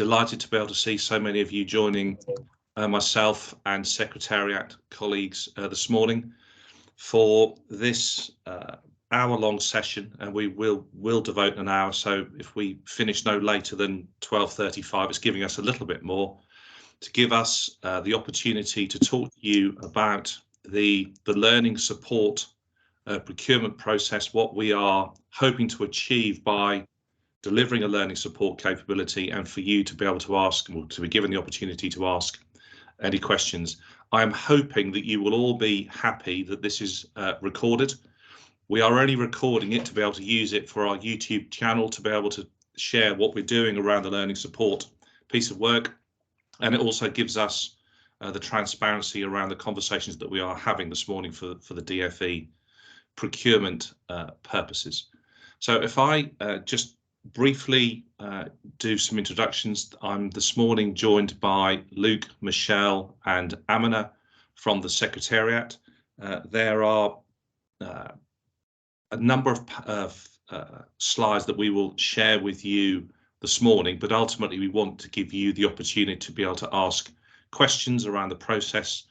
delighted to be able to see so many of you joining myself and Secretariat colleagues this morning for this hour-long session, and we will devote an hour. So if we finish no later than 12:35, it's giving us a little bit more to give us the opportunity to talk to you about the learning support procurement process, what we are hoping to achieve by delivering a learning support capability, and for you to be able to ask, or to be given the opportunity to ask any questions. I'm hoping that you will all be happy that this is recorded. We are only recording it to be able to use it for our YouTube channel, to be able to share what we're doing around the learning support piece of work. And it also gives us the transparency around the conversations that we are having this morning for the DFE procurement purposes. So if I just briefly do some introductions. I'm this morning joined by Luke, Michelle and Amina from the Secretariat. There are a number of slides that we will share with you this morning, but ultimately we want to give you the opportunity to be able to ask questions around the process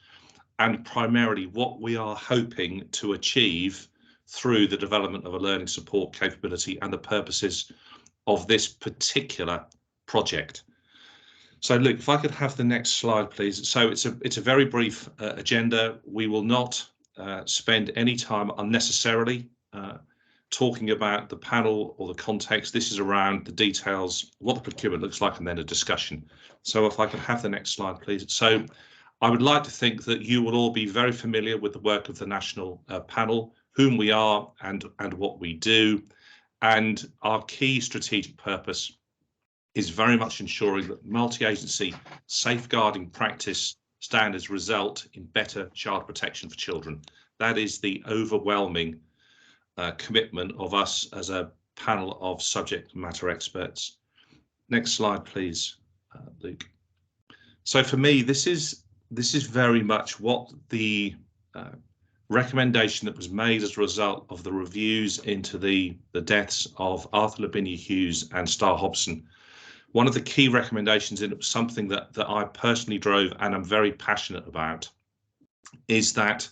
and primarily what we are hoping to achieve through the development of a learning support capability and the purposes of this particular project. So Luke, if I could have the next slide, please. So it's a very brief agenda. We will not spend any time unnecessarily talking about the panel or the context. This is around the details, what the procurement looks like, and then a discussion. So if I could have the next slide, please. So I would like to think that you will all be very familiar with the work of the national panel, whom we are and what we do. And our key strategic purpose is very much ensuring that multi-agency safeguarding practice standards result in better child protection for children. That is the overwhelming commitment of us as a panel of subject matter experts. Next slide, please, Luke. So for me, this is very much what the recommendation that was made as a result of the reviews into the deaths of Arthur Lavinia Hughes and Star Hobson. One of the key recommendations, and it was something that I personally drove and I'm very passionate about, is that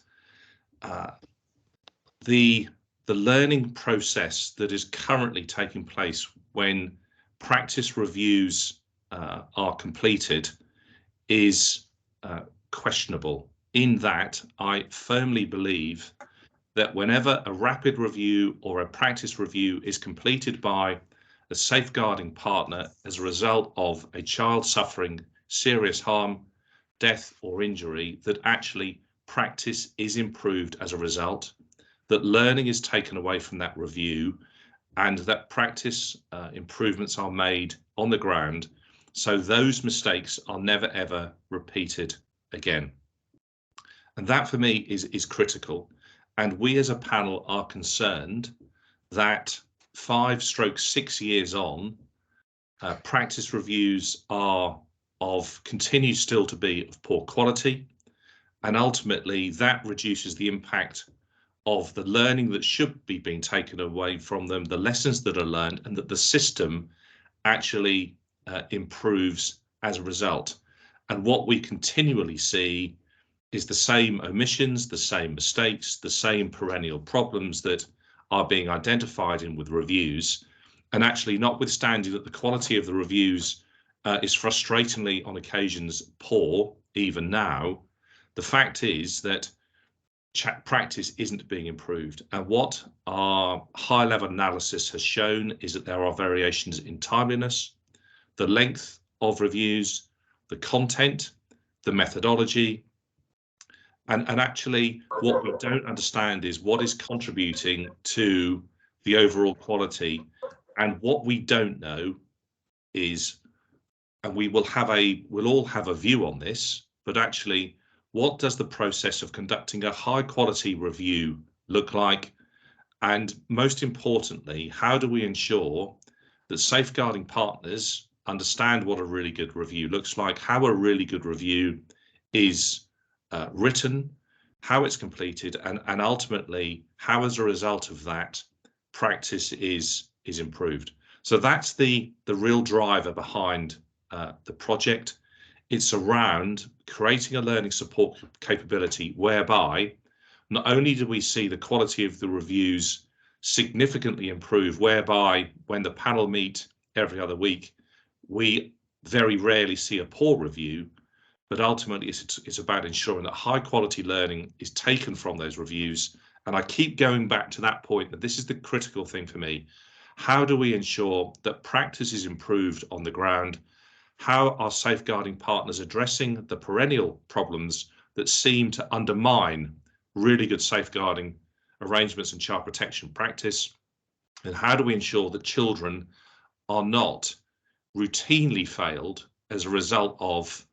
the learning process that is currently taking place when practice reviews are completed is questionable. In that, I firmly believe that whenever a rapid review or a practice review is completed by a safeguarding partner as a result of a child suffering serious harm, death or injury, that actually practice is improved as a result, that learning is taken away from that review, and that practice improvements are made on the ground, so those mistakes are never ever repeated again. And that for me is critical. And we as a panel are concerned that 5-6 years on, practice reviews continue still to be of poor quality. And ultimately that reduces the impact of the learning that should be being taken away from them, the lessons that are learned, and that the system actually improves as a result. And what we continually see is the same omissions, the same mistakes, the same perennial problems that are being identified with reviews. And actually, notwithstanding that the quality of the reviews is frustratingly on occasions poor, even now, the fact is that practice isn't being improved. And what our high-level analysis has shown is that there are variations in timeliness, the length of reviews, the content, the methodology, and actually what we don't understand is what is contributing to the overall quality. And what we don't know is, and we'll all have a view on this, but actually, what does the process of conducting a high quality review look like? And most importantly, how do we ensure that safeguarding partners understand what a really good review looks like, how a really good review is written, how it's completed, and ultimately how, as a result of that, practice is improved. So that's the real driver behind the project. It's around creating a learning support capability whereby not only do we see the quality of the reviews significantly improve, whereby when the panel meet every other week, we very rarely see a poor review, but ultimately it's about ensuring that high quality learning is taken from those reviews. And I keep going back to that point, that this is the critical thing for me. How do we ensure that practice is improved on the ground? How are safeguarding partners addressing the perennial problems that seem to undermine really good safeguarding arrangements and child protection practice? And how do we ensure that children are not routinely failed as a result of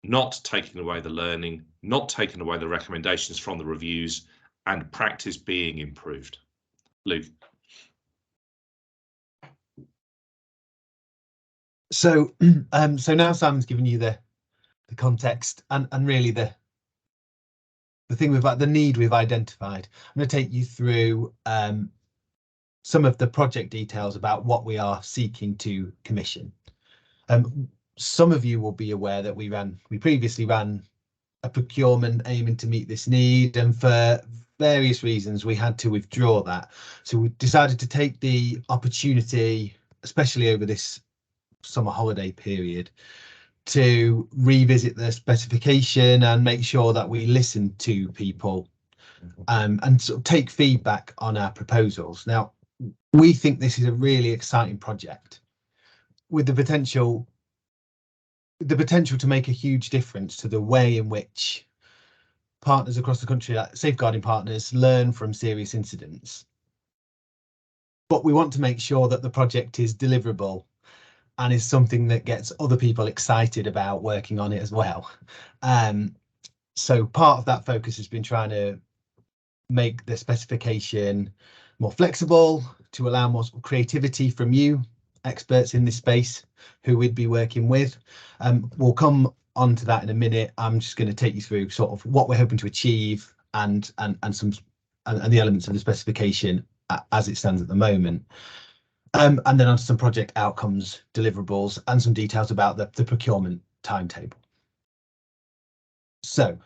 not taking away the learning, not taking away the recommendations from the reviews, and practice being improved? Luke. So now Simon's given you the context and really the thing the need we've identified. I'm going to take you through some of the project details about what we are seeking to commission. Some of you will be aware that we previously ran a procurement aiming to meet this need, and for various reasons we had to withdraw that. So we decided to take the opportunity, especially over this summer holiday period, to revisit the specification and make sure that we listen to people and sort of take feedback on our proposals. Now, we think this is a really exciting project with the potential to make a huge difference to the way in which partners across the country, like safeguarding partners, learn from serious incidents. But we want to make sure that the project is deliverable and is something that gets other people excited about working on it as well. So part of that focus has been trying to make the specification more flexible, to allow more creativity from you, experts in this space, who we'd be working with. We'll come on to that in a minute. I'm just going to take you through sort of what we're hoping to achieve and the elements of the specification as it stands at the moment. And then on to some project outcomes, deliverables, and some details about the procurement timetable. So,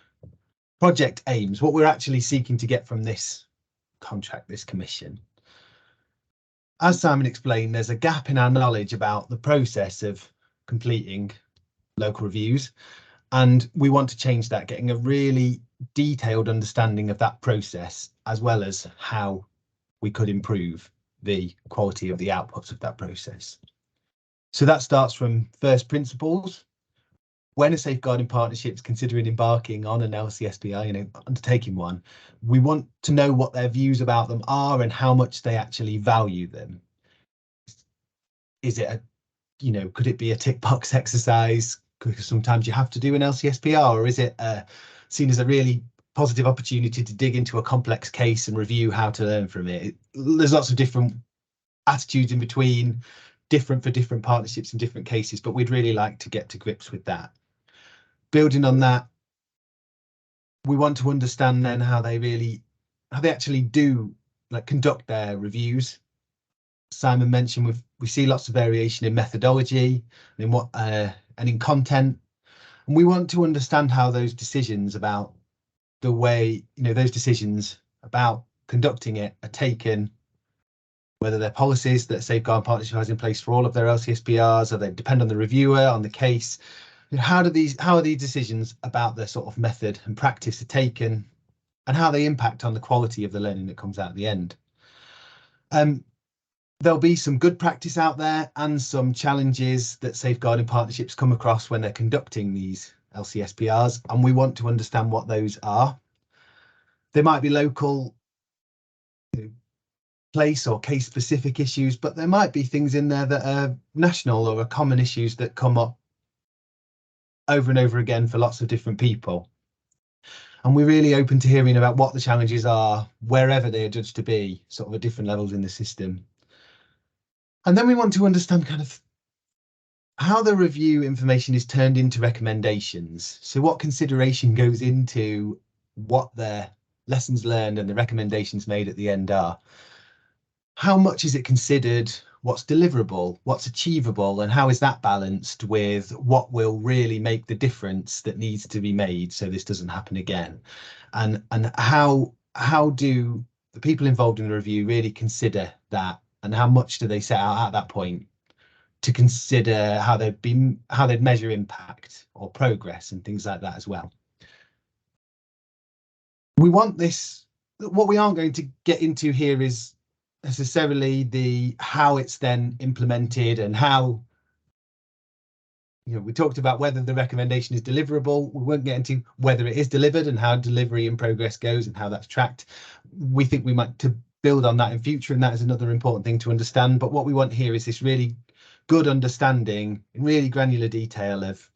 project aims, what we're actually seeking to get from this contract, this commission. As Simon explained, there's a gap in our knowledge about the process of completing local reviews, and we want to change that, getting a really detailed understanding of that process, as well as how we could improve the quality of the outputs of that process. So that starts from first principles. When a safeguarding partnership is considering embarking on an LCSPR, undertaking one, we want to know what their views about them are and how much they actually value them. Is it could it be a tick box exercise? Because sometimes you have to do an LCSPR, or is it seen as a really positive opportunity to dig into a complex case and review how to learn from it? There's lots of different attitudes in between, different for different partnerships in different cases, but we'd really like to get to grips with that. Building on that, we want to understand then how they actually do conduct their reviews. Simon mentioned we see lots of variation in methodology and in content, and we want to understand how those decisions about the way those decisions about conducting it are taken, whether they're policies that Safeguard Partnership has in place for all of their LCSPRs, or they depend on the reviewer, on the case. How are these decisions about the sort of method and practice are taken, and how they impact on the quality of the learning that comes out at the end. There'll be some good practice out there and some challenges that safeguarding partnerships come across when they're conducting these LCSPRs, and we want to understand what those are. They might be local, place or case specific issues, but there might be things in there that are national or are common issues that come up over and over again for lots of different people. And we're really open to hearing about what the challenges are, wherever they are judged to be, sort of at different levels in the system. And then we want to understand kind of how the review information is turned into recommendations. So what consideration goes into what their lessons learned and the recommendations made at the end are. How much is it considered? what's deliverable, what's achievable, and how is that balanced with what will really make the difference that needs to be made so this doesn't happen again, and how do the people involved in the review really consider that, and how much do they set out at that point to consider how they'd measure impact or progress and things like that as well. We want this. What we aren't going to get into here is necessarily the how it's then implemented and how, we talked about whether the recommendation is deliverable. We won't get into whether it is delivered and how delivery and progress goes and how that's tracked. We think we might to build on that in future, and that is another important thing to understand. But what we want here is this really good understanding in really granular detail of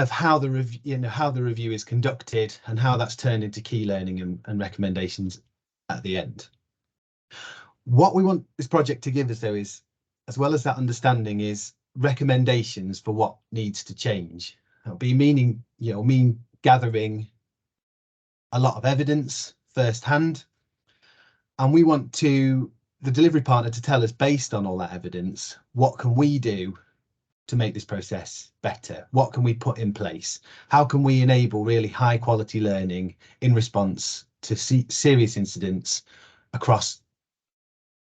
how the review is conducted and how that's turned into key learning and recommendations at the end. What we want this project to give us, though, is, as well as that understanding, is recommendations for what needs to change. That'll be mean gathering a lot of evidence firsthand, and we want the delivery partner to tell us, based on all that evidence, what can we do to make this process better? What can we put in place? How can we enable really high quality learning in response to serious incidents across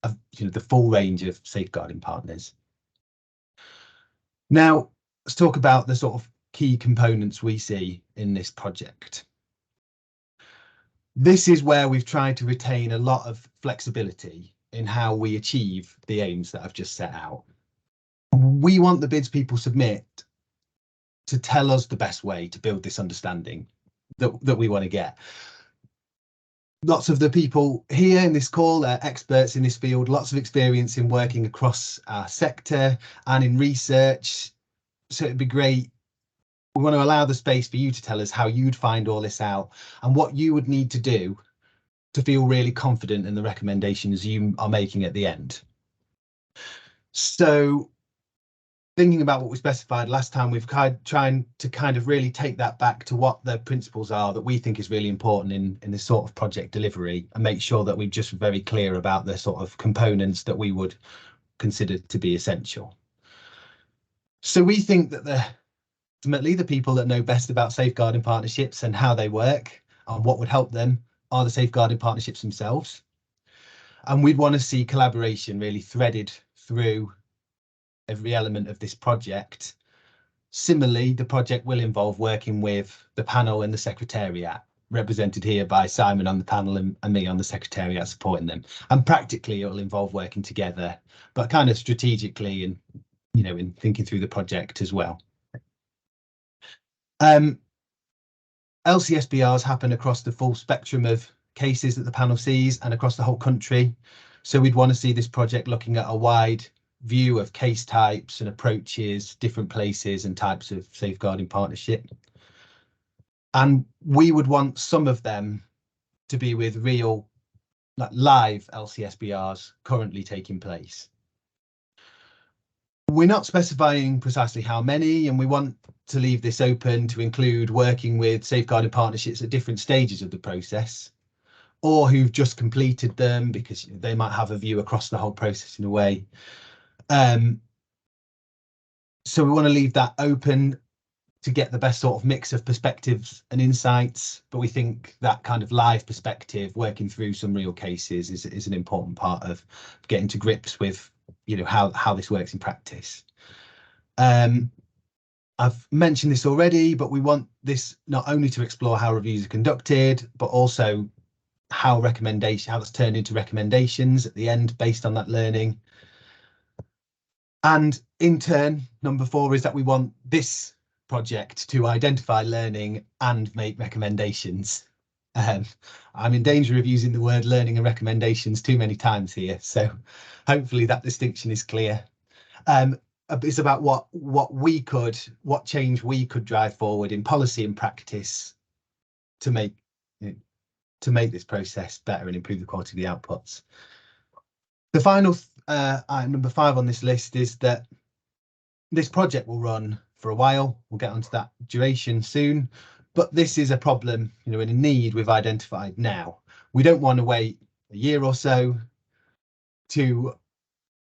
the full range of safeguarding partners? Now, let's talk about the sort of key components we see in this project. This is where we've tried to retain a lot of flexibility in how we achieve the aims that I've just set out. We want the bids people submit to tell us the best way to build this understanding that we want to get. Lots of the people here in this call are experts in this field, lots of experience in working across our sector and in research. So it'd be great. We want to allow the space for you to tell us how you'd find all this out and what you would need to do to feel really confident in the recommendations you are making at the end. So, thinking about what we specified last time, we've trying to kind of really take that back to what the principles are that we think is really important in this sort of project delivery, and make sure that we're just very clear about the sort of components that we would consider to be essential. So we think that ultimately the people that know best about safeguarding partnerships and how they work and what would help them are the safeguarding partnerships themselves. And we'd want to see collaboration really threaded through every element of this project. Similarly, the project will involve working with the panel and the secretariat, represented here by Simon on the panel and me on the secretariat supporting them. And practically, it will involve working together, but kind of strategically and, in thinking through the project as well. LCSPRs happen across the full spectrum of cases that the panel sees and across the whole country. So we'd want to see this project looking at a wide view of case types and approaches, different places and types of safeguarding partnership. And we would want some of them to be with real, live LCSPRs currently taking place. We're not specifying precisely how many, and we want to leave this open to include working with safeguarding partnerships at different stages of the process, or who've just completed them, because they might have a view across the whole process in a way. So we want to leave that open to get the best sort of mix of perspectives and insights, but we think that kind of live perspective, working through some real cases, is an important part of getting to grips with how this works in practice. I've mentioned this already, but we want this not only to explore how reviews are conducted, but also how that's turned into recommendations at the end based on that learning. And in turn, number 4 is that we want this project to identify learning and make recommendations. I'm in danger of using the word learning and recommendations too many times here, so hopefully that distinction is clear. It's about what change we could drive forward in policy and practice to make this process better and improve the quality of the outputs. The final item, number 5 on this list, is that this project will run for a while. We'll get onto that duration soon, but this is a problem, and a need we've identified now. We don't want to wait a year or so. to,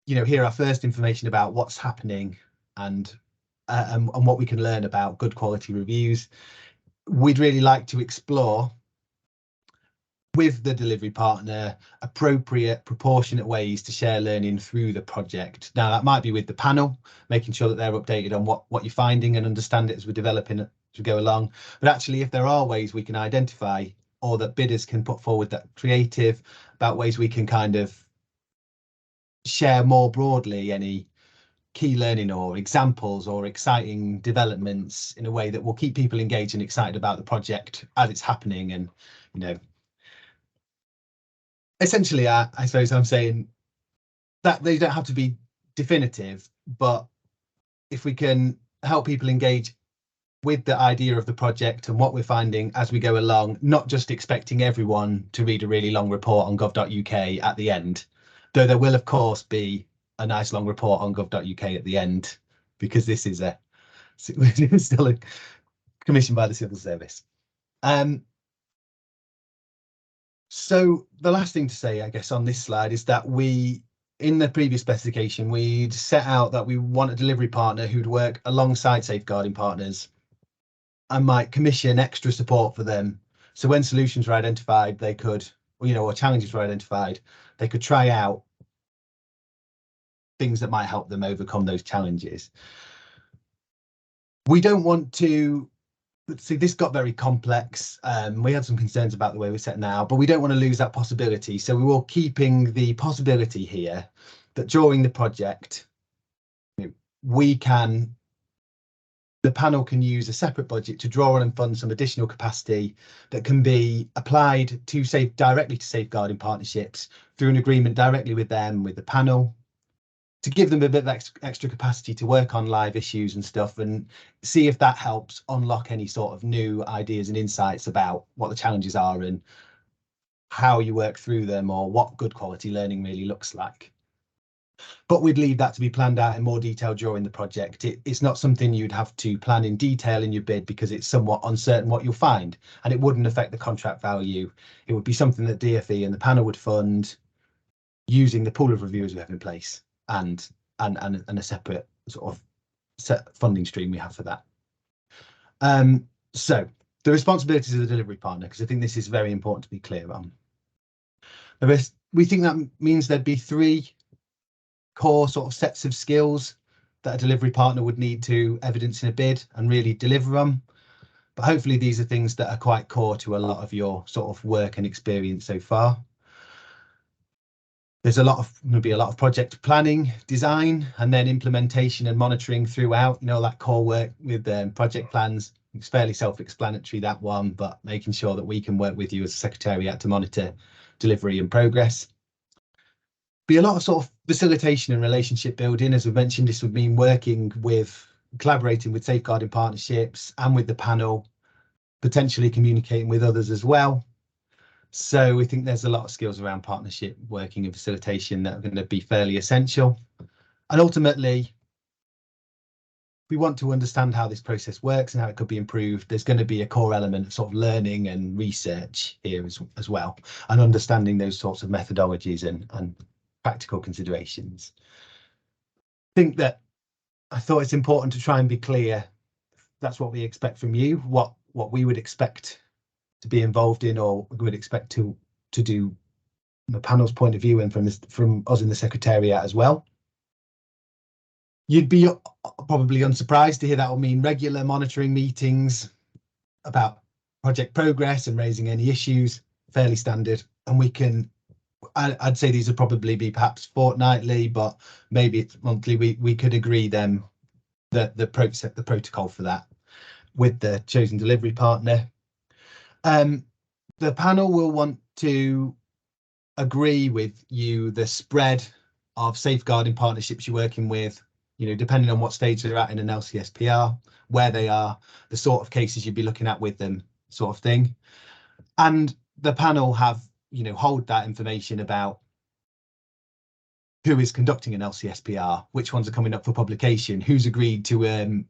hear our first information about what's happening and what we can learn about good quality reviews. We'd really like to explore with the delivery partner appropriate, proportionate ways to share learning through the project. Now, that might be with the panel, making sure that they're updated on what you're finding and understand it as we're developing as we go along. But actually, if there are ways we can identify, or that bidders can put forward that creative about ways we can kind of share more broadly any key learning or examples or exciting developments in a way that will keep people engaged and excited about the project as it's happening. And, essentially, I suppose I'm saying that they don't have to be definitive, but if we can help people engage with the idea of the project and what we're finding as we go along, not just expecting everyone to read a really long report on gov.uk at the end, though there will, of course, be a nice long report on gov.uk at the end, because this is still a commissioned by the civil service. So the last thing to say, I guess, on this slide is that in the previous specification, we'd set out that we want a delivery partner who'd work alongside safeguarding partners and might commission extra support for them. So when solutions were identified, they could, or challenges were identified, they could try out things that might help them overcome those challenges. We don't want to see this got very complex. We had some concerns about the way we're set now, but we don't want to lose that possibility. So we were keeping the possibility here that during the project, the panel can use a separate budget to draw on and fund some additional capacity that can be applied to directly to safeguarding partnerships through an agreement directly with them, with the panel, to give them a bit of extra capacity to work on live issues and stuff, and see if that helps unlock any sort of new ideas and insights about what the challenges are and how you work through them, or what good quality learning really looks like. But we'd leave that to be planned out in more detail during the project. It's not something you'd have to plan in detail in your bid, because it's somewhat uncertain what you'll find, and it wouldn't affect the contract value. It would be something that DfE and the panel would fund using the pool of reviewers we have in place and a separate sort of set funding stream we have for that. So the responsibilities of the delivery partner, because I think this is very important to be clear on. We think that means there'd be 3 core sort of sets of skills that a delivery partner would need to evidence in a bid and really deliver on. But hopefully these are things that are quite core to a lot of your sort of work and experience so far. There's going to be a lot of project planning, design, and then implementation and monitoring throughout, that core work with project plans. It's fairly self-explanatory, that one, but making sure that we can work with you as a secretariat to monitor delivery and progress. Be a lot of sort of facilitation and relationship building. As we mentioned, this would mean collaborating with safeguarding partnerships and with the panel, potentially communicating with others as well. So we think there's a lot of skills around partnership working and facilitation that are going to be fairly essential. And ultimately, we want to understand how this process works and how it could be improved. There's going to be a core element of sort of learning and research here as well, and understanding those sorts of methodologies and practical considerations. I thought it's important to try and be clear. That's what we expect from you, what we would expect to be involved in, or we would expect to do from the panel's point of view and from us in the secretariat as well. You'd be probably unsurprised to hear that will mean regular monitoring meetings about project progress and raising any issues, fairly standard. And I'd say these would probably be perhaps fortnightly, but maybe it's monthly. We could agree then the protocol for that with the chosen delivery partner. The panel will want to agree with you the spread of safeguarding partnerships you're working with, depending on what stage they're at in an LCSPR, where they are, the sort of cases you'd be looking at with them, sort of thing. And the panel hold that information about who is conducting an LCSPR, which ones are coming up for publication, who's agreed to,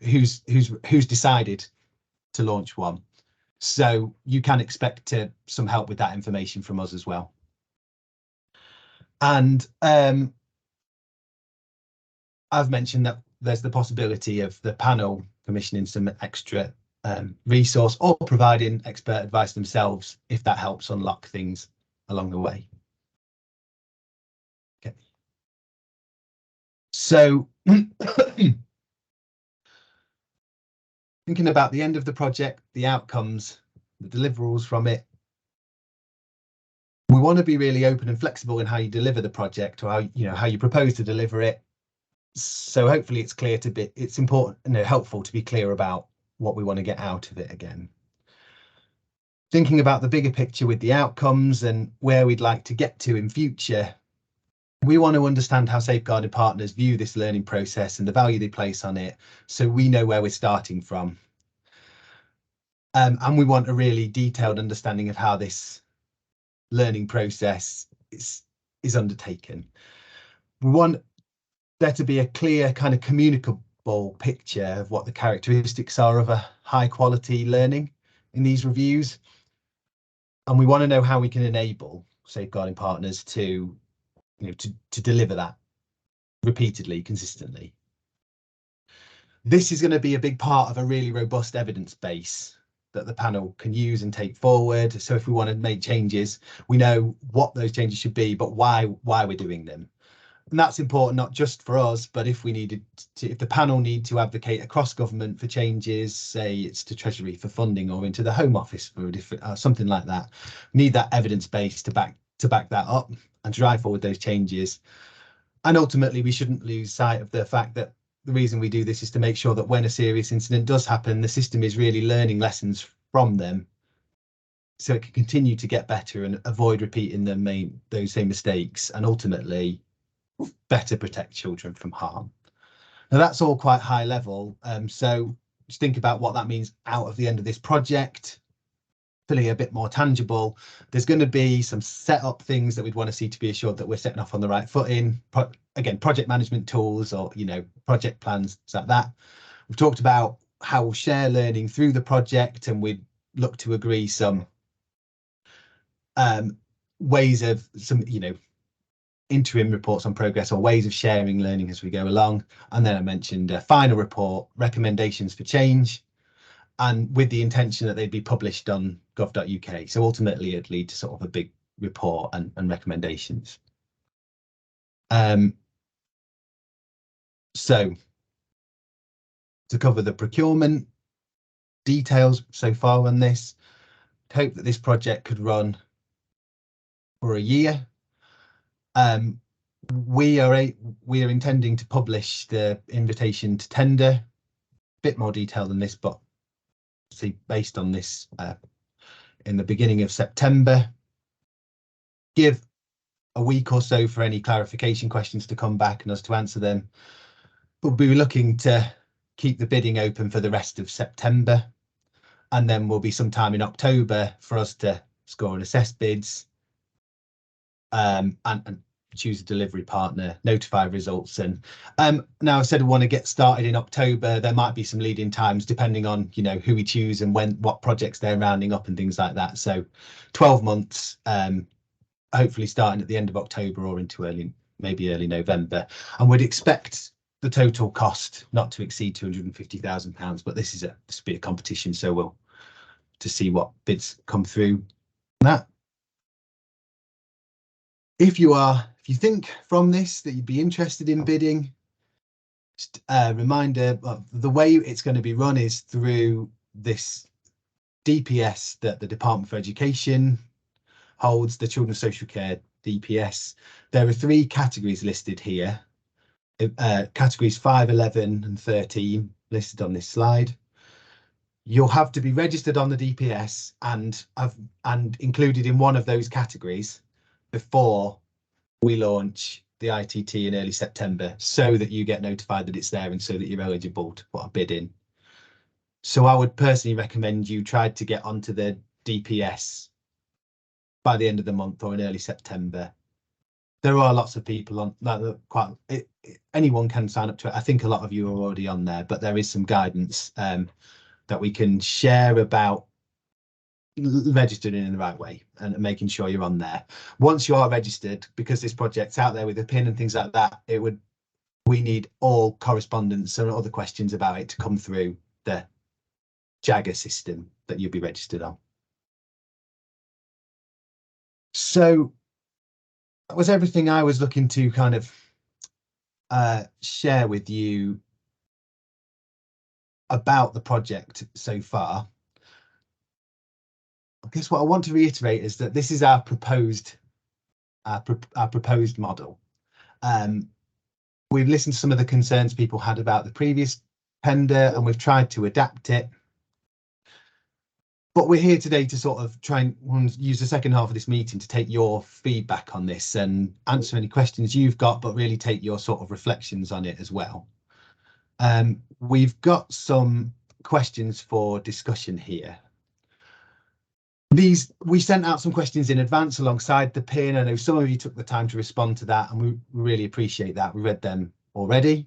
who's decided to launch one. So you can expect some help with that information from us as well. And I've mentioned that there's the possibility of the panel commissioning some extra resource or providing expert advice themselves if that helps unlock things along the way. Okay. So thinking about the end of the project, the outcomes, the deliverables from it, we want to be really open and flexible in how you deliver the project, or how you propose to deliver it. So hopefully it's clear to be, it's important, helpful to be clear about what we want to get out of it again. Thinking about the bigger picture with the outcomes and where we'd like to get to in future, we want to understand how safeguarding partners view this learning process and the value they place on it, so we know where we're starting from. And we want a really detailed understanding of how this learning process is undertaken. We want there to be a clear kind of communicable picture of what the characteristics are of a high quality learning in these reviews. And we want to know how we can enable safeguarding partners to deliver that repeatedly, consistently. This is going to be a big part of a really robust evidence base that the panel can use and take forward. So if we want to make changes, we know what those changes should be, but why we're doing them. And that's important not just for us, but if we needed to, if the panel need to advocate across government for changes, say it's to Treasury for funding or into the Home Office for a different something like that, we need that evidence base to back that up and drive forward those changes. And ultimately, we shouldn't lose sight of the fact that the reason we do this is to make sure that when a serious incident does happen, the system is really learning lessons from them, so it can continue to get better and avoid repeating those same mistakes, and ultimately better protect children from harm. Now that's all quite high level, so just think about what that means out of the end of this project, feeling a bit more tangible. There's going to be some set up things that we'd want to see to be assured that we're setting off on the right footing. Again, project management tools or project plans like that. We've talked about how we'll share learning through the project, and we'd look to agree some ways of some interim reports on progress or ways of sharing learning as we go along. And then I mentioned a final report, recommendations for change, and with the intention that they'd be published on gov.uk. So ultimately it'd lead to sort of a big report and recommendations. So to cover the procurement details so far on this, hope that this project could run for a year. We are intending to publish the invitation to tender, a bit more detail than this, but see, based on this, in the beginning of September. Give a week or so for any clarification questions to come back and us to answer them. But we'll be looking to keep the bidding open for the rest of September, and then will be some time in October for us to score and assess bids, and choose a delivery partner, notify results. And now I said I want to get started in October. There might be some lead-in times depending on who we choose and what projects they're rounding up and things like that. So 12 months, hopefully starting at the end of October or into maybe early November. And we'd expect the total cost not to exceed £250,000, but this is a competition, so we'll to see what bids come through that. If you think from this that you'd be interested in bidding, just a reminder of the way it's going to be run is through this DPS that the Department for Education holds, the Children's Social Care DPS. There are 3 categories listed here, categories 5, 11 and 13 listed on this slide. You'll have to be registered on the DPS and included in one of those categories before we launch the ITT in early September, so that you get notified that it's there and so that you're eligible to put a bid in. So I would personally recommend you try to get onto the DPS by the end of the month or in early September. There are lots of people on that. Anyone can sign up to it. I think a lot of you are already on there, but there is some guidance that we can share about registered in the right way and making sure you're on there. Once you are registered, because this project's out there with a PIN and things like that, we need all correspondence and other questions about it to come through the Jagger system that you'll be registered on. So that was everything I was looking to kind of share with you about the project so far. I guess what I want to reiterate is that this is our proposed model. We've listened to some of the concerns people had about the previous tender, and we've tried to adapt it. But we're here today to sort of try and use the second half of this meeting to take your feedback on this and answer any questions you've got, but really take your sort of reflections on it as well. We've got some questions for discussion here. We sent out some questions in advance alongside the PIN. I know some of you took the time to respond to that, and we really appreciate that. We read them already.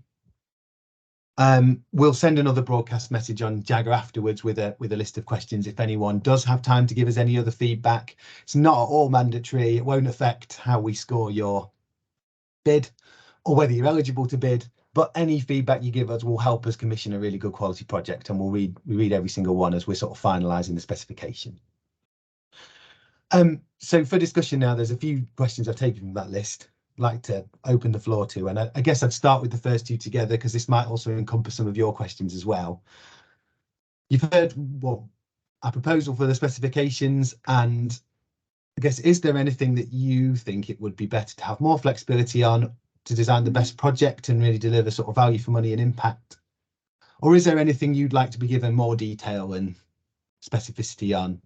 We'll send another broadcast message on Jagger afterwards with a list of questions if anyone does have time to give us any other feedback. It's not at all mandatory. It won't affect how we score your bid or whether you're eligible to bid, but any feedback you give us will help us commission a really good quality project, and we read every single one as we're sort of finalising the specification. So for discussion now, there's a few questions I've taken from that list I'd like to open the floor to, and I guess I'd start with the first two together because this might also encompass some of your questions as well. You've heard our proposal for the specifications, and I guess, is there anything that you think it would be better to have more flexibility on to design the best project and really deliver sort of value for money and impact? Or is there anything you'd like to be given more detail and specificity on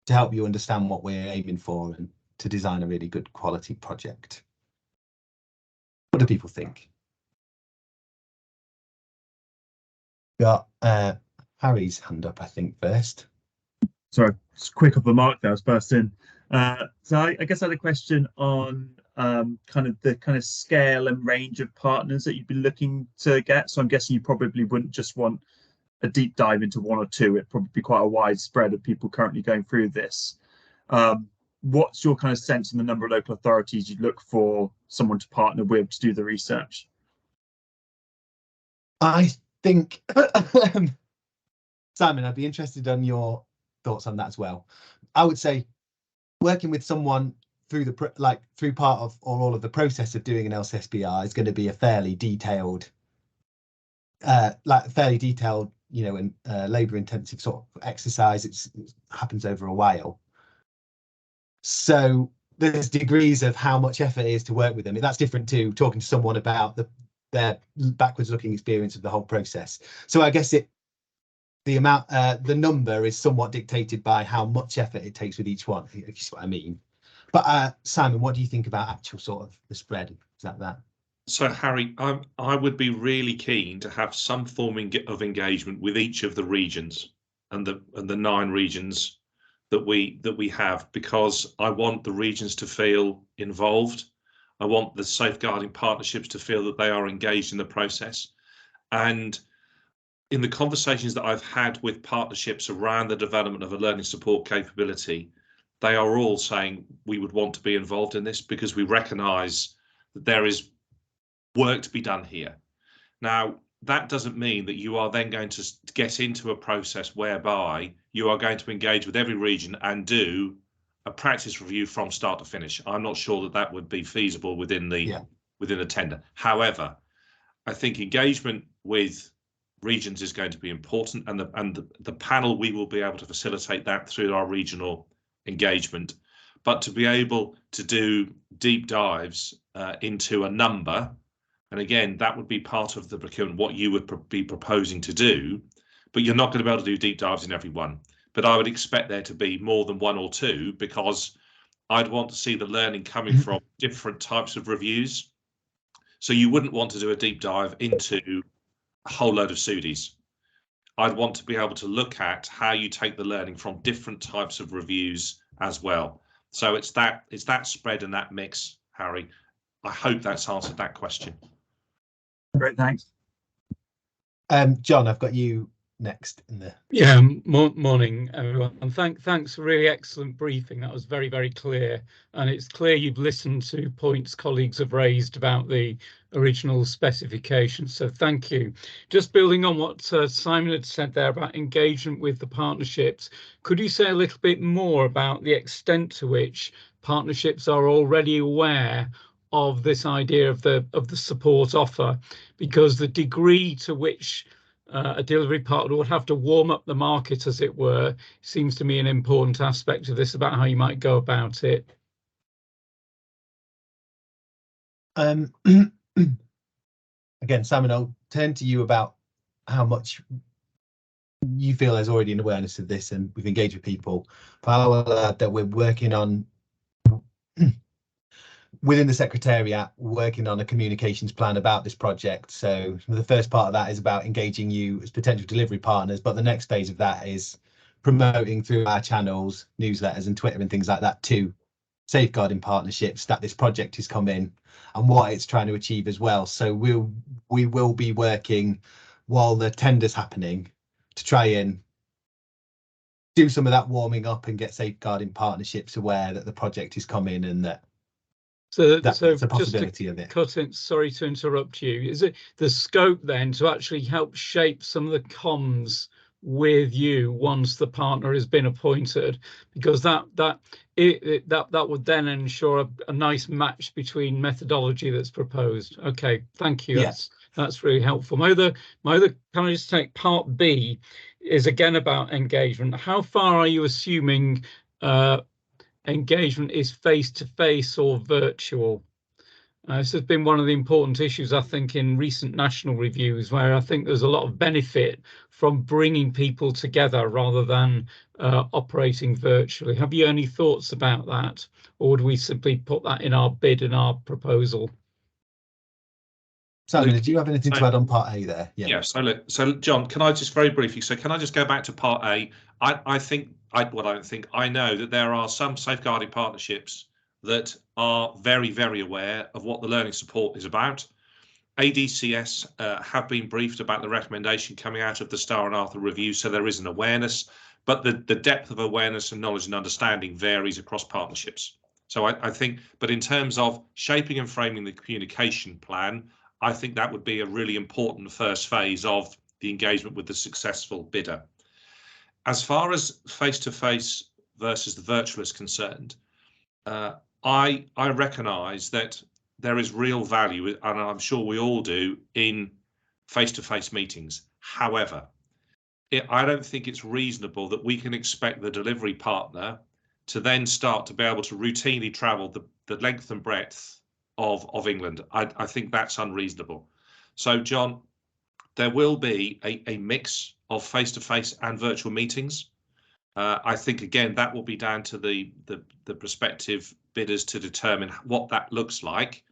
to help you understand what we're aiming for and to design a really good quality project? What do people think? Got Harry's hand up, I think, first. Sorry, it's quick off the mark there, I was burst in. So I guess I had a question on kind of the scale and range of partners that you'd be looking to get. So I'm guessing you probably wouldn't just want a deep dive into one or two. It'd probably be quite a wide spread of people currently going through this. What's your kind of sense in the number of local authorities you'd look for someone to partner with to do the research? I think, Simon, I'd be interested on your thoughts on that as well. I would say working with someone through through part of or all of the process of doing an LCSPR is going to be a fairly detailed, you know, and labour intensive sort of exercise. It happens over a while. So there's degrees of how much effort it is to work with them. That's different to talking to someone about their backwards looking experience of the whole process. So I guess the number is somewhat dictated by how much effort it takes with each one, if you see what I mean. But Simon, what do you think about actual sort of the spread? Is that? So Harry, I would be really keen to have some form of engagement with each of the regions and the 9 regions that we have, because I want the regions to feel involved. I want the safeguarding partnerships to feel that they are engaged in the process. And in the conversations that I've had with partnerships around the development of a learning support capability, they are all saying we would want to be involved in this because we recognise that there is work to be done here. Now, that doesn't mean that you are then going to get into a process whereby you are going to engage with every region and do a practice review from start to finish. I'm not sure that would be feasible within the tender. However, I think engagement with regions is going to be important, and the panel, we will be able to facilitate that through our regional engagement. But to be able to do deep dives into a number, and again, that would be part of the procurement, what you would be proposing to do, but you're not going to be able to do deep dives in every one. But I would expect there to be more than 1 or 2, because I'd want to see the learning coming from different types of reviews. So you wouldn't want to do a deep dive into a whole load of SUDIs. I'd want to be able to look at how you take the learning from different types of reviews as well. So it's that spread and that mix, Harry. I hope that's answered that question. Great, thanks. John, I've got you next in the... Yeah, morning everyone, and thanks for a really excellent briefing. That was very clear, and it's clear you've listened to points colleagues have raised about the original specification, so thank you. Just building on what Simon had said there about engagement with the partnerships, could you say a little bit more about the extent to which partnerships are already aware of this idea of the support offer, because the degree to which a delivery partner would have to warm up the market, as it were, seems to me an important aspect of this, about how you might go about it. Again, Simon, I'll turn to you about how much you feel there's already an awareness of this and we've engaged with people. But I will add that we're working on, within the Secretariat, working on a communications plan about this project. So the first part of that is about engaging you as potential delivery partners, but the next phase of that is promoting through our channels, newsletters and Twitter and things like that to safeguarding partnerships that this project is coming and what it's trying to achieve as well. So we will be working while the tender's happening to try and do some of that warming up and get safeguarding partnerships aware that the project is coming and that that's a possibility of it. Cut in, sorry to interrupt you. Is it the scope then to actually help shape some of the comms with you once the partner has been appointed? Because that would then ensure a nice match between methodology that's proposed. Okay, thank you. Yeah. That's really helpful. My other, can I just take part B, is again about engagement. How far are you assuming engagement is face-to-face or virtual? This has been one of the important issues, I think, in recent national reviews, where I think there's a lot of benefit from bringing people together rather than operating virtually. Have you any thoughts about that, or would we simply put that in our bid and our proposal? Simon, did you have anything to add on part A there? Yeah. So John, can I just very briefly, can I just go back to part A? I know that there are some safeguarding partnerships that are very aware of what the learning support is about. ADCS have been briefed about the recommendation coming out of the Star and Arthur review, so there is an awareness, but the depth of awareness and knowledge and understanding varies across partnerships. So I think, but in terms of shaping and framing the communication plan, I think that would be a really important first phase of the engagement with the successful bidder. As far as face-to-face versus the virtual is concerned, I recognise that there is real value, and I'm sure we all do, in face-to-face meetings. However, I don't think it's reasonable that we can expect the delivery partner to then start to be able to routinely travel the length and breadth of England. I think that's unreasonable. So, John, there will be a mix of face-to-face and virtual meetings. I think, again, that will be down to the prospective bidders to determine what that looks like.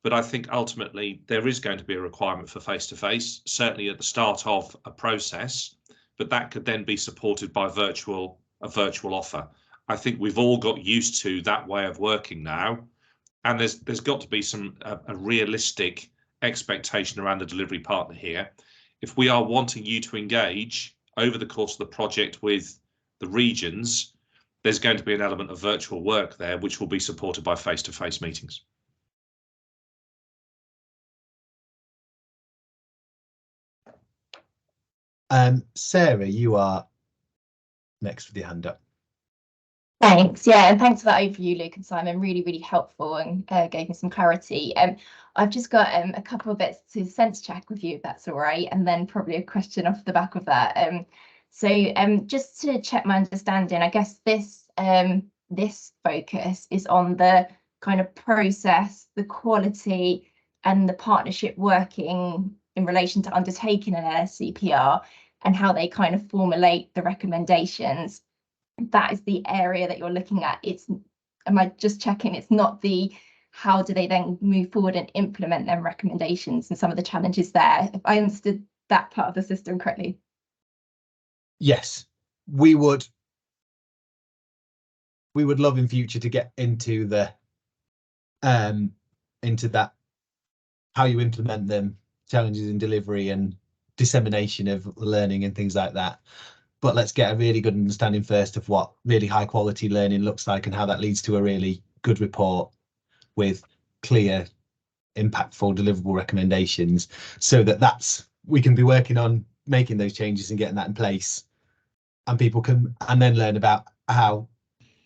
But I think ultimately there is going to be a requirement for face-to-face, certainly at the start of a process, but that could then be supported by a virtual offer. I think we've all got used to that way of working now. And there's got to be a realistic expectation around the delivery partner here. If we are wanting you to engage over the course of the project with the regions, there's going to be an element of virtual work there, which will be supported by face-to-face meetings. Sarah, you are next with your hand up. Thanks. Yeah, and thanks for that overview, Luke and Simon. Really helpful and gave me some clarity. I've just got a couple of bits to sense check with you, if that's all right, and then probably a question off the back of that. Just to check my understanding, I guess this focus is on the kind of process, the quality, and the partnership working in relation to undertaking an LCSPR and how they kind of formulate the recommendations. That is the area that you're looking at. Am I just checking? It's not the how do they then move forward and implement them recommendations and some of the challenges there. If I understood that part of the system correctly. Yes, we would love in future to get into the into that, how you implement them, challenges in delivery, and dissemination of learning and things like that. But let's get a really good understanding first of what really high quality learning looks like and how that leads to a really good report with clear, impactful, deliverable recommendations, so that we can be working on making those changes and getting that in place, and people can then learn about how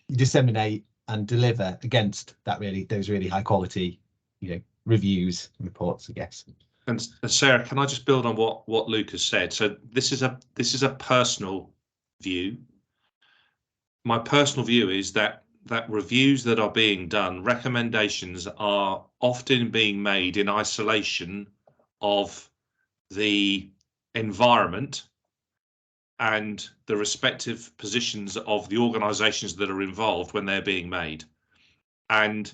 you disseminate and deliver against those really high quality, reviews and reports, I guess. And Sarah, can I just build on what Luke has said? So this is a personal view. My personal view is that reviews that are being done, recommendations are often being made in isolation of the environment and the respective positions of the organisations that are involved when they're being made. And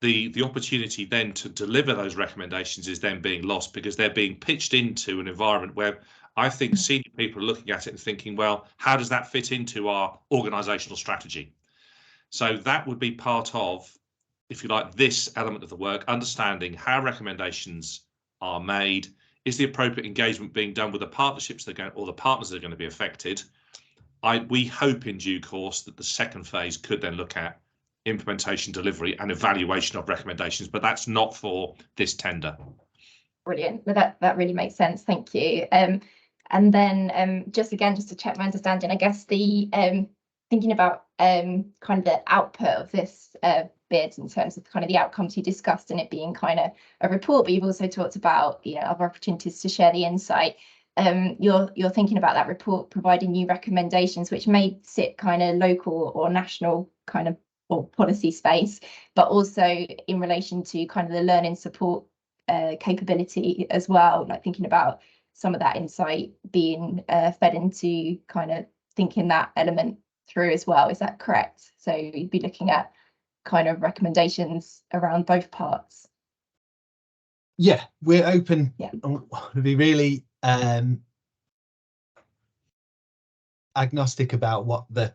the opportunity then to deliver those recommendations is then being lost because they're being pitched into an environment where I think senior people are looking at it and thinking, well, how does that fit into our organisational strategy? So that would be part of, if you like, this element of the work, understanding how recommendations are made. Is the appropriate engagement being done with the partnerships that are going, or the partners that are going to be affected? We hope in due course that the second phase could then look at implementation, delivery and evaluation of recommendations, but that's not for this tender. Brilliant. Well, that really makes sense. Thank you. And then just to check my understanding, I guess the thinking about kind of the output of this bid in terms of kind of the outcomes you discussed and it being kind of a report, but you've also talked about other opportunities to share the insight. You're thinking about that report providing new recommendations, which may sit kind of local or national kind of or policy space, but also in relation to kind of the learning support capability as well, like thinking about some of that insight being fed into kind of thinking that element through as well. Is that correct? So you'd be looking at kind of recommendations around both parts. Yeah, we're open. Yeah, to be really agnostic about what the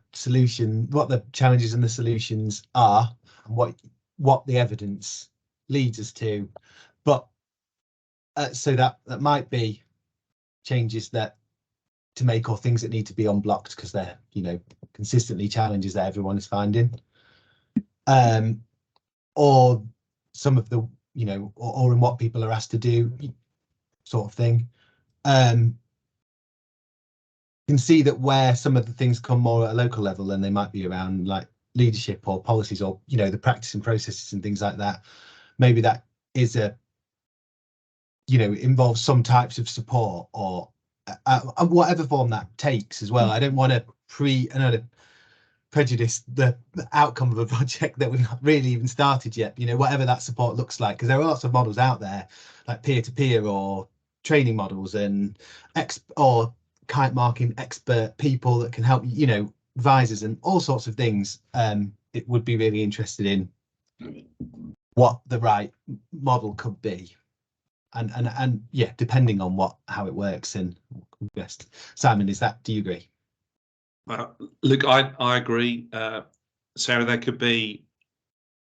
challenges and the solutions are, and what the evidence leads us to, but so that might be changes to make, or things that need to be unblocked because they're consistently challenges that everyone is finding, or some of the or in what people are asked to do, sort of thing. Can see that where some of the things come more at a local level, then they might be around like leadership or policies or the practice and processes and things like that. Maybe that is involves some types of support or whatever form that takes as well. I don't want to prejudice the outcome of a project that we've not really even started yet, whatever that support looks like, because there are lots of models out there like peer-to-peer or training models and or kite marking expert people that can help advisors and all sorts of things. It would be really interested in what the right model could be, and yeah, depending on how it works and best. Simon, do you agree? Look, I agree, Sarah. There could be,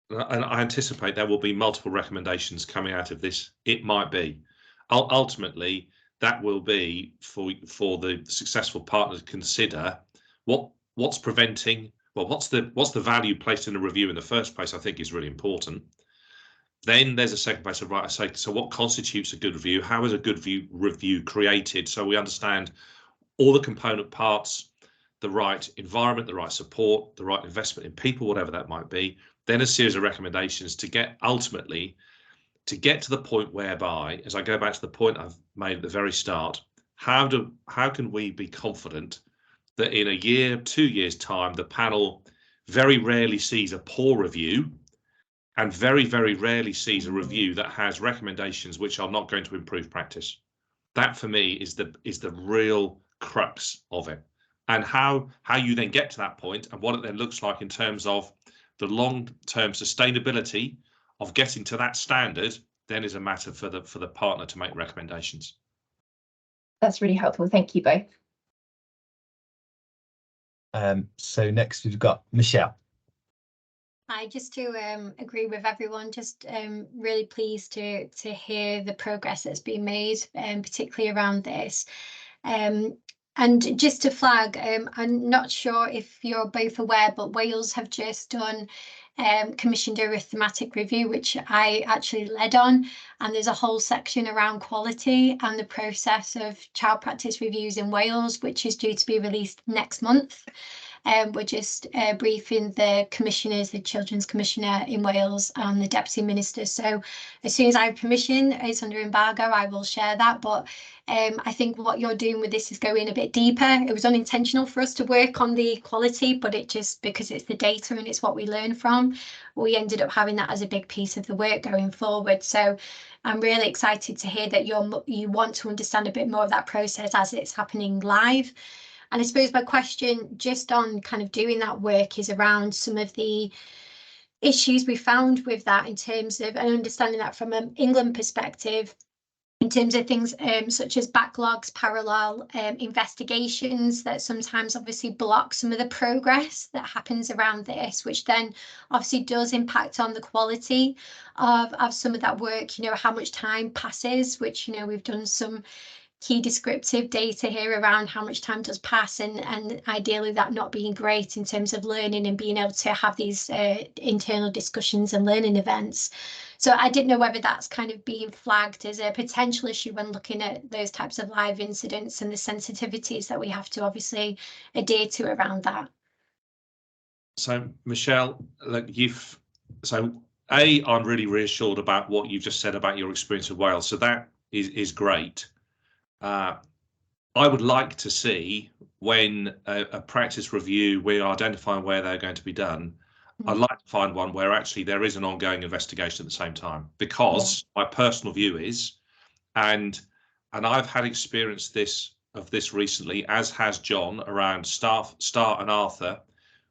and I anticipate there will be multiple recommendations coming out of this. It might be ultimately that will be for the successful partner to consider what's preventing. Well, what's the value placed in a review in the first place? I think is really important. Then there's a second place of right. I say, so what constitutes a good review? How is a good review created? So we understand all the component parts, the right environment, the right support, the right investment in people, whatever that might be. Then a series of recommendations to get to the point whereby, as I go back to the point I've made at the very start, how can we be confident that in a year, 2 years' time, the panel very rarely sees a poor review and very, very rarely sees a review that has recommendations which are not going to improve practice? That for me is the real crux of it. And how you then get to that point and what it then looks like in terms of the long-term sustainability of getting to that standard then is a matter for the partner to make recommendations. That's really helpful. Thank you both. So next we've got Michelle. Just to agree with everyone, just really pleased to hear the progress that's been made, particularly around this. And just to flag, I'm not sure if you're both aware, but Wales have just done commissioned a thematic review, which I actually led on, and there's a whole section around quality and the process of child practice reviews in Wales, which is due to be released next month. We're just briefing the commissioners, the Children's Commissioner in Wales and the Deputy Minister. So as soon as I have permission, it's under embargo, I will share that. But I think what you're doing with this is going a bit deeper. It was unintentional for us to work on the quality, but it just, because it's the data and it's what we learn from, we ended up having that as a big piece of the work going forward. So I'm really excited to hear that you want to understand a bit more of that process as it's happening live. And I suppose my question just on kind of doing that work is around some of the issues we found with that in terms of, and understanding that from an England perspective, in terms of things such as backlogs, parallel investigations that sometimes obviously block some of the progress that happens around this, which then obviously does impact on the quality of some of that work, you know, how much time passes, which, you know, we've done some key descriptive data here around how much time does pass, and ideally that not being great in terms of learning and being able to have these internal discussions and learning events. So I didn't know whether that's kind of being flagged as a potential issue when looking at those types of live incidents and the sensitivities that we have to obviously adhere to around that. So Michelle, look, I'm really reassured about what you've just said about your experience of Wales. So that is great. I would like to see when a practice review, we're identifying where they're going to be done. I'd like to find one where actually there is an ongoing investigation at the same time, because my personal view is, and I've had experience of this recently, as has John, around Start and Arthur.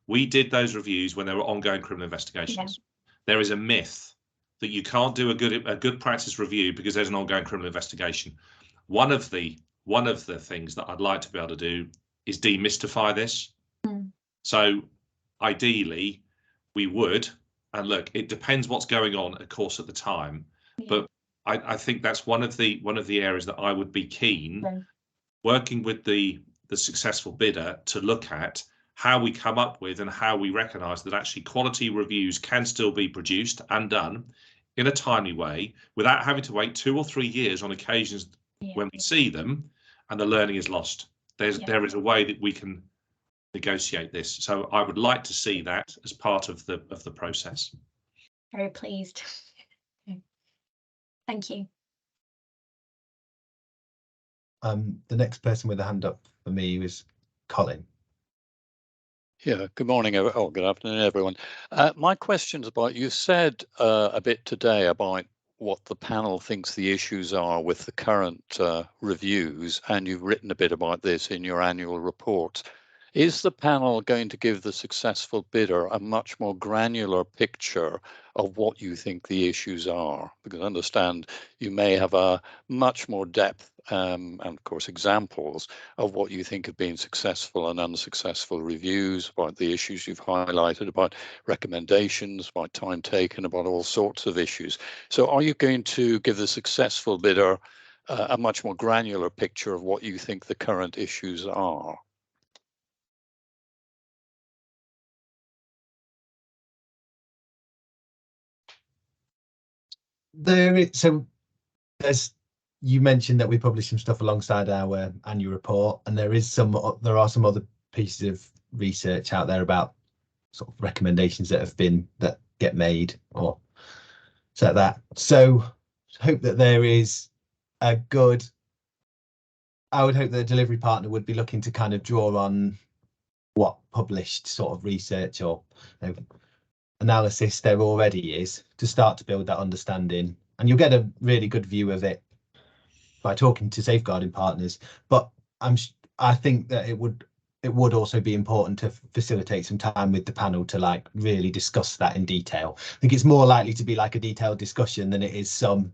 We did those reviews when there were ongoing criminal investigations. There is a myth that you can't do a good practice review because there's an ongoing criminal investigation. One of the things that I'd like to be able to do is demystify this. So ideally we would, and look, it depends what's going on, of course, at the time, but I think that's one of the areas that I would be keen, working with the successful bidder, to look at how we come up with and how we recognise that actually quality reviews can still be produced and done in a timely way without having to wait 2 or 3 years on occasions when we see them and the learning is lost. There is a way that we can negotiate this. So I would like to see that as part of the process. Very pleased. Thank you. The next person with a hand up for me was Colin. Yeah, good morning, good afternoon, everyone. My question's about, you said a bit today about what the panel thinks the issues are with the current reviews, and you've written a bit about this in your annual report. Is the panel going to give the successful bidder a much more granular picture of what you think the issues are? Because I understand you may have a much more depth and of course examples of what you think have been successful and unsuccessful reviews, about the issues you've highlighted, about recommendations, about time taken, about all sorts of issues. So are you going to give the successful bidder a much more granular picture of what you think the current issues are? So as you mentioned that we published some stuff alongside our annual report, and there are some other pieces of research out there about sort of recommendations that get made or so that. So hope that there is a good. I would hope that a delivery partner would be looking to kind of draw on what published sort of research or analysis there already is, to start to build that understanding, and you'll get a really good view of it by talking to safeguarding partners. But I think that it would also be important to facilitate some time with the panel to like really discuss that in detail. I think it's more likely to be like a detailed discussion than it is some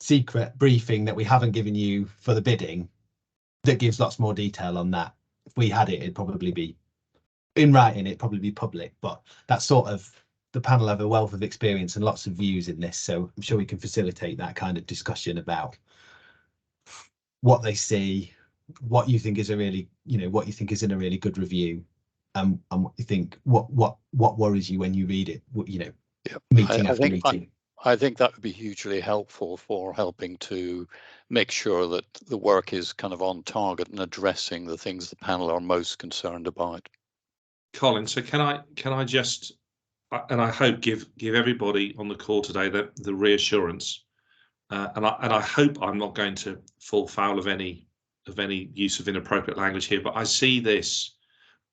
secret briefing that we haven't given you for the bidding that gives lots more detail on that. If we had it, it'd probably be in writing, it'd probably be public, but that sort of the panel have a wealth of experience and lots of views in this, so I'm sure we can facilitate that kind of discussion about what they see, what you think is a really, what you think is in a really good review, and what you think, what worries you when you read it, meeting after meeting. I think that would be hugely helpful for helping to make sure that the work is kind of on target and addressing the things the panel are most concerned about. Colin, so can I just, and I hope give everybody on the call today the reassurance, and I hope I'm not going to fall foul of any use of inappropriate language here, but I see this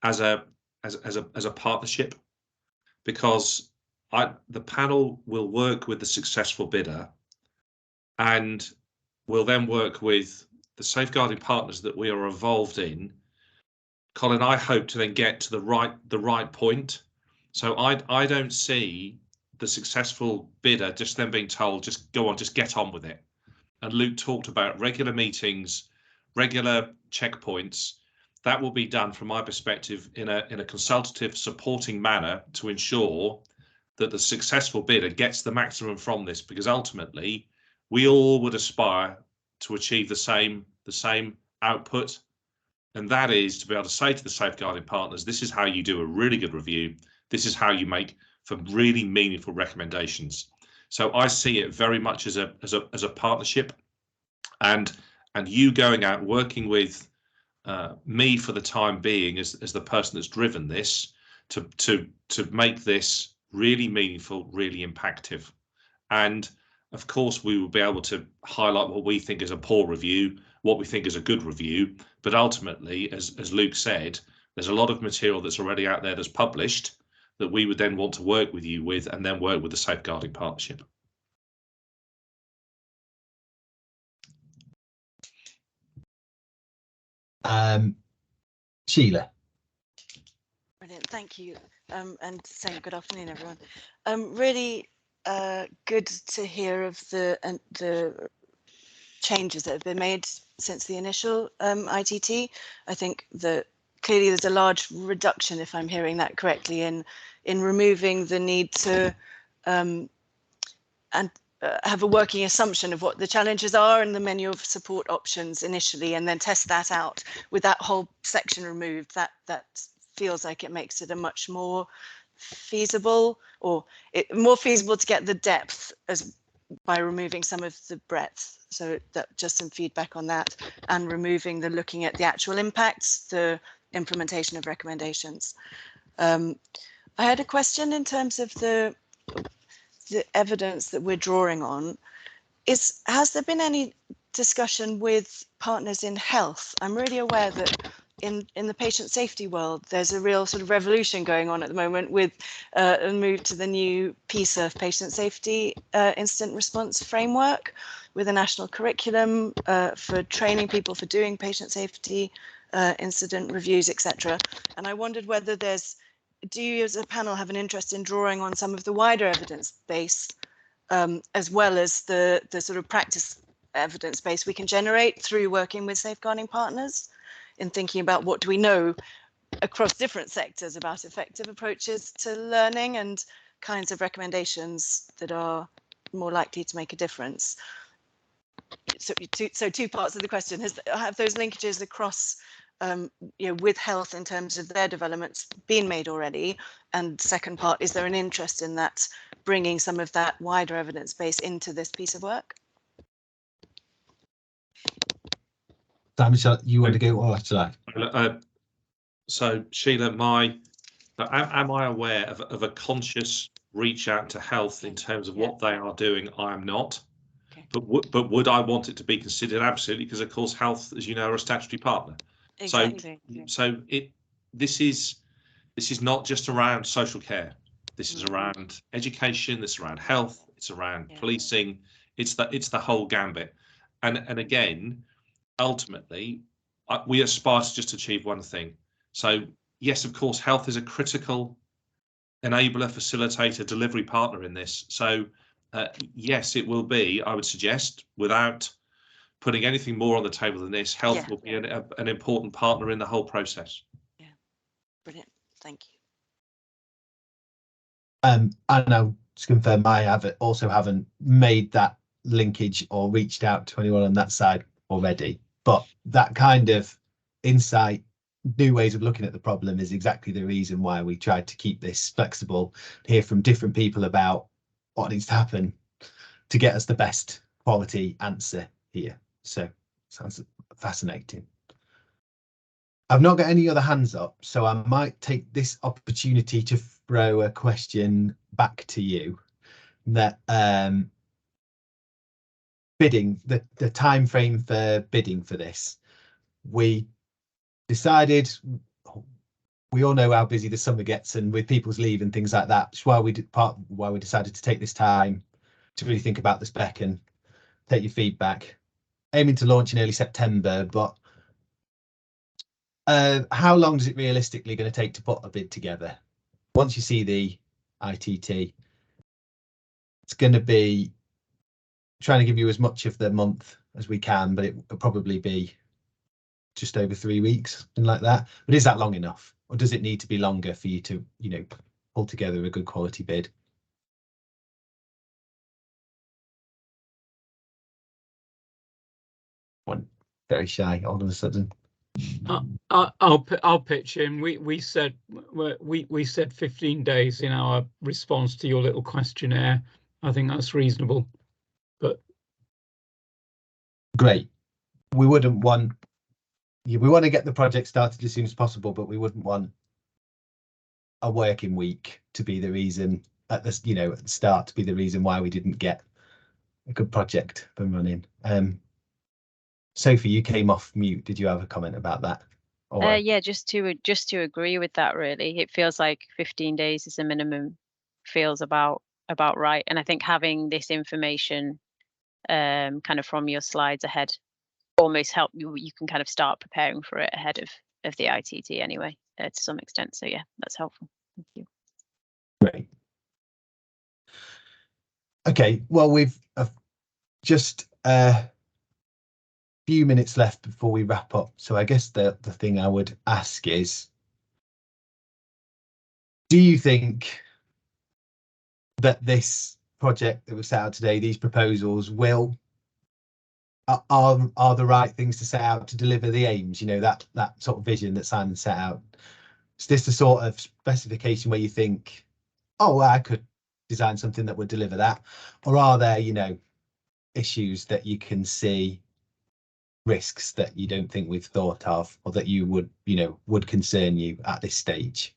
as a partnership, because the panel will work with the successful bidder, and will then work with the safeguarding partners that we are involved in. Colin, I hope to then get to the right point. So I don't see the successful bidder just then being told, just go on, just get on with it. And Luke talked about regular meetings, regular checkpoints. That will be done from my perspective in a consultative supporting manner to ensure that the successful bidder gets the maximum from this, because ultimately we all would aspire to achieve the same output, and that is to be able to say to the safeguarding partners, this is how you do a really good review, this is how you make for really meaningful recommendations. So I see it very much as a partnership, and you going out working with me for the time being as the person that's driven this to make this really meaningful, really impactful. And of course we will be able to highlight what we think is a poor review, what we think is a good review, but ultimately, as Luke said, there's a lot of material that's already out there that's published that we would then want to work with you with, and then work with the safeguarding partnership. Sheila. Brilliant, thank you, and saying good afternoon, everyone. Really good to hear of the changes that have been made since the initial ITT. I think that clearly there's a large reduction, if I'm hearing that correctly, in removing the need to have a working assumption of what the challenges are and the menu of support options initially, and then test that out. With that whole section removed, that feels like it makes it a much more feasible, more feasible to get the depth by removing some of the breadth. So that just some feedback on that, and removing the looking at the actual impacts, the implementation of recommendations. I had a question in terms of the evidence that we're drawing on. Has there been any discussion with partners in health? I'm really aware that in the patient safety world, there's a real sort of revolution going on at the moment with a move to the new PSIRF patient safety incident response framework, with a national curriculum for training people for doing patient safety incident reviews, etc. And I wondered whether do you as a panel have an interest in drawing on some of the wider evidence base, as well as the sort of practice evidence base we can generate through working with safeguarding partners, in thinking about what do we know across different sectors about effective approaches to learning and kinds of recommendations that are more likely to make a difference. So two parts of the question: have those linkages across with health in terms of their developments been made already? And second part, is there an interest in that, bringing some of that wider evidence base into this piece of work? Simon, you want to go, or should I? So Sheila, am I aware of a conscious reach out to health in terms of what they are doing? I am not. Okay. But would I want it to be considered? Absolutely, because of course health, as you know, are a statutory partner. Exactly. So this is not just around social care. This is around education. This is around health. It's around policing. It's the whole gambit. And again, ultimately, we aspire to just achieve one thing. So yes, of course, health is a critical enabler, facilitator, delivery partner in this. So yes, it will be, I would suggest, without putting anything more on the table than this, health will be an important partner in the whole process. Yeah, brilliant. Thank you. And I'll just confirm I haven't made that linkage or reached out to anyone on that side already. But that kind of insight, new ways of looking at the problem is exactly the reason why we tried to keep this flexible, hear from different people about what needs to happen to get us the best quality answer here. So sounds fascinating. I've not got any other hands up, so I might take this opportunity to throw a question back to you. That bidding, the time frame for bidding for this, we decided, we all know how busy the summer gets, and with people's leave and things like that, it's why we decided to take this time to really think about the spec and take your feedback. Aiming to launch in early September, but how long is it realistically going to take to put a bid together? Once you see the ITT, it's going to be trying to give you as much of the month as we can, but it will probably be just over 3 weeks, something like that. But is that long enough, or does it need to be longer for you to, you know, pull together a good quality bid? One very shy all of a sudden. I'll pitch in. We said 15 days in our response to your little questionnaire. I think that's reasonable. But great. We wouldn't want, we want to get the project started as soon as possible, but we wouldn't want a working week to be the reason at the, you know, at the start to be the reason why we didn't get a good project up and running. Sophie, you came off mute. Did you have a comment about that? Or yeah, just to agree with that, really. It feels like 15 days is a minimum, feels about right. And I think having this information kind of from your slides ahead almost help you can kind of start preparing for it ahead of the ITT anyway, to some extent. So yeah, that's helpful. Thank you. great. Okay, well, we've just few minutes left before we wrap up. So I guess the thing I would ask is, do you think that this project that was set out today, these proposals are the right things to set out to deliver the aims, you know, that sort of vision that Simon set out? Is this the sort of specification where you think, oh, well, I could design something that would deliver that? Or are there, you know, issues that you can see, risks that you don't think we've thought of, or that you would, you know, would concern you at this stage?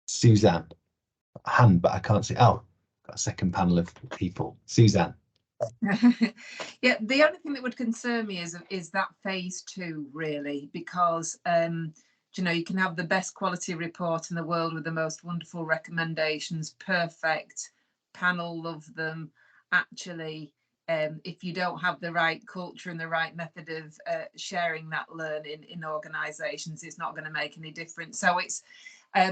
Suzanne, hand, but I can't see. Oh, got a second panel of people. Suzanne. Yeah, the only thing that would concern me is that phase 2, really, because you know, you can have the best quality report in the world with the most wonderful recommendations, perfect panel, love them. Actually, if you don't have the right culture and the right method of sharing that learning in organisations, it's not going to make any difference. So it's I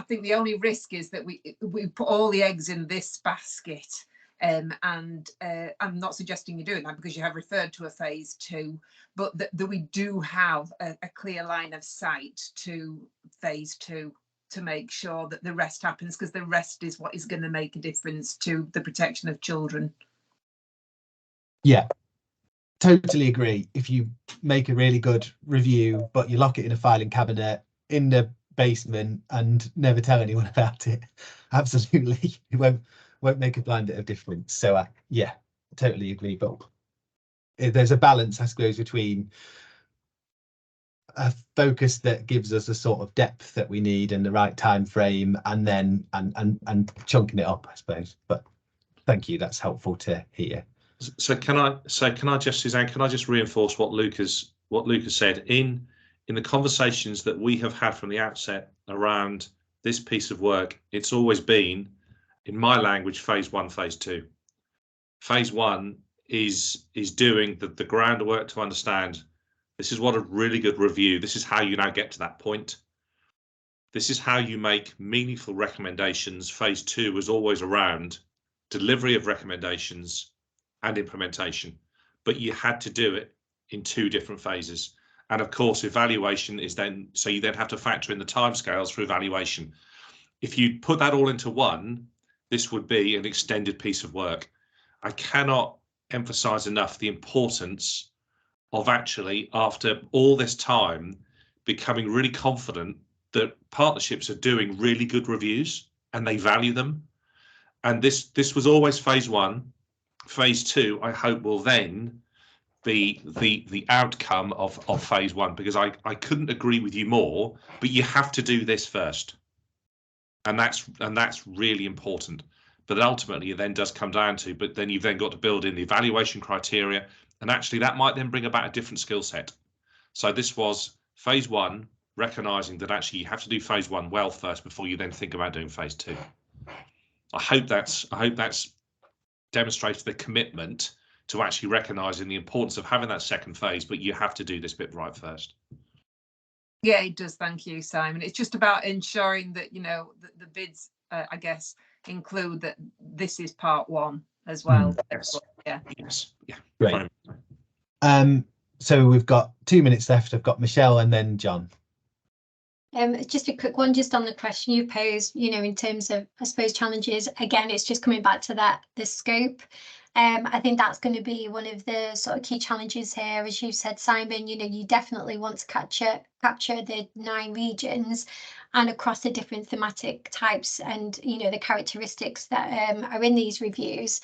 think the only risk is that we put all the eggs in this basket. And I'm not suggesting you're doing that, because you have referred to a phase 2, but that we do have a clear line of sight to phase 2 to make sure that the rest happens, because the rest is what is going to make a difference to the protection of children. Yeah, totally agree. If you make a really good review, but you lock it in a filing cabinet in the basement and never tell anyone about it, absolutely, it won't make a blind bit of difference. So yeah, totally agree. But there's a balance, I suppose, between a focus that gives us a sort of depth that we need and the right time frame, and then and chunking it up, I suppose. But thank you, that's helpful to hear. So can I just, Suzanne, can I just reinforce what Luke has said? In the conversations that we have had from the outset around this piece of work, it's always been, in my language, phase 1, phase 2. Phase 1 is doing the groundwork to understand this is what a really good review. This is how you now get to that point. This is how you make meaningful recommendations. Phase 2 was always around delivery of recommendations and implementation, but you had to do it in 2 different phases. And of course, evaluation is then, so you then have to factor in the timescales for evaluation. If you put that all into one, this would be an extended piece of work. I cannot emphasize enough the importance of actually, after all this time, becoming really confident that partnerships are doing really good reviews and they value them. And this was always phase one. Phase two, I hope, will then be the outcome of phase one, because I couldn't agree with you more, but you have to do this first. And that's really important. But ultimately it then does come down to, but then you've then got to build in the evaluation criteria, and actually that might then bring about a different skill set. So this was phase one, recognizing that actually you have to do phase one well first before you then think about doing phase two. I hope that's demonstrates the commitment to actually recognizing the importance of having that second phase, but you have to do this bit right first. Yeah, it does. Thank you, Simon. It's just about ensuring that, you know, the bids, I guess, include that this is part one as well. Yes. Yeah. Yes. Yeah. Great. So we've got 2 minutes left. I've got Michelle and then John. Just a quick one, just on the question you posed, you know, in terms of, I suppose, challenges. Again, it's just coming back to that, the scope. I think that's going to be one of the sort of key challenges here. As you said, Simon, you know, you definitely want to capture the 9 regions and across the different thematic types and, you know, the characteristics that are in these reviews.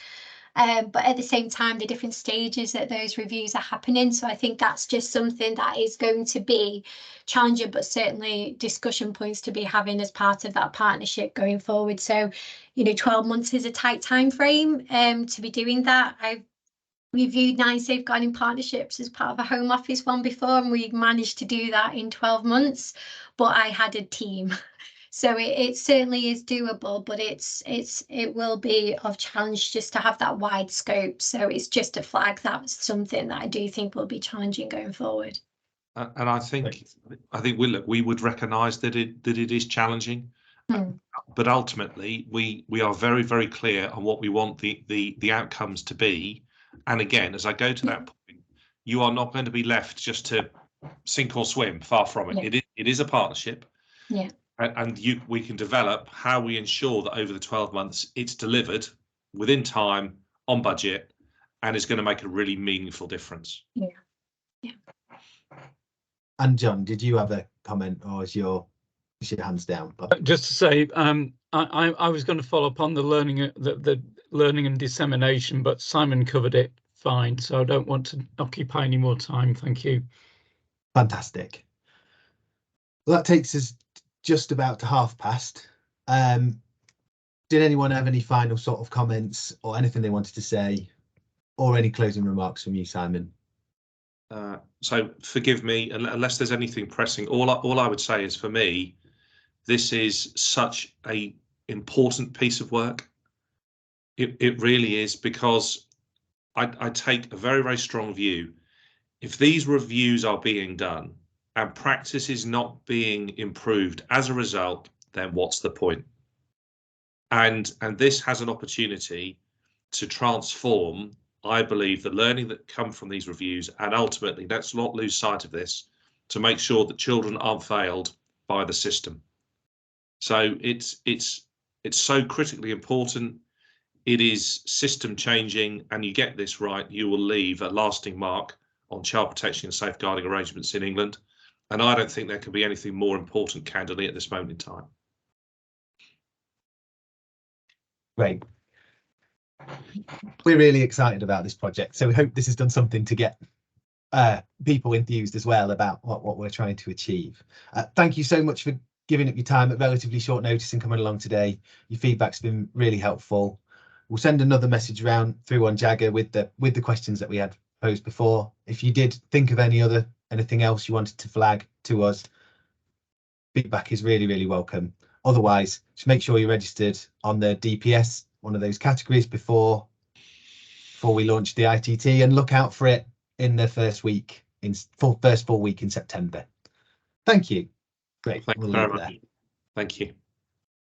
But at the same time, the different stages that those reviews are happening. So I think that's just something that is going to be challenging, but certainly discussion points to be having as part of that partnership going forward. So, you know, 12 months is a tight time frame to be doing that. I've reviewed 9 safeguarding partnerships as part of a Home Office one before, and we managed to do that in 12 months, but I had a team. So it certainly is doable, but it will be of challenge just to have that wide scope. So it's just a flag. That's something that I do think will be challenging going forward. And I think we would recognise that it is challenging, but ultimately we are very, very clear on what we want the outcomes to be. And again, as I go to that point, you are not going to be left just to sink or swim. Far from it. Yeah. It is a partnership. Yeah. And we can develop how we ensure that over the 12 months it's delivered within time, on budget, and is going to make a really meaningful difference. Yeah. Yeah. And John, did you have a comment, or is your hands down? Just to say, I was going to follow up on the learning and dissemination, but Simon covered it fine, so I don't want to occupy any more time. Thank you. Fantastic. Well, that takes us just about to past. Did anyone have any final sort of comments or anything they wanted to say, or any closing remarks from you, Simon? So forgive me, unless there's anything pressing. All I would say is, for me, this is such a important piece of work. It really is, because I take a very, very strong view. If these reviews are being done and practice is not being improved as a result, then what's the point? And this has an opportunity to transform, I believe, the learning that come from these reviews, and ultimately, let's not lose sight of this, to make sure that children aren't failed by the system. So it's so critically important. It is system changing, and you get this right, you will leave a lasting mark on child protection and safeguarding arrangements in England. And I don't think there can be anything more important, candidly, at this moment in time. Great. We're really excited about this project, so we hope this has done something to get people enthused as well about what we're trying to achieve. Thank you so much for giving up your time at relatively short notice and coming along today. Your feedback's been really helpful. We'll send another message around through on Jagger with the questions that we had posed before. If you did think of anything else you wanted to flag to us, feedback is really, really welcome. Otherwise, just make sure you're registered on the DPS, one of those categories, before we launch the ITT, and look out for it in the first full week in September. Thank you. Great. Thank you very much. Thank you.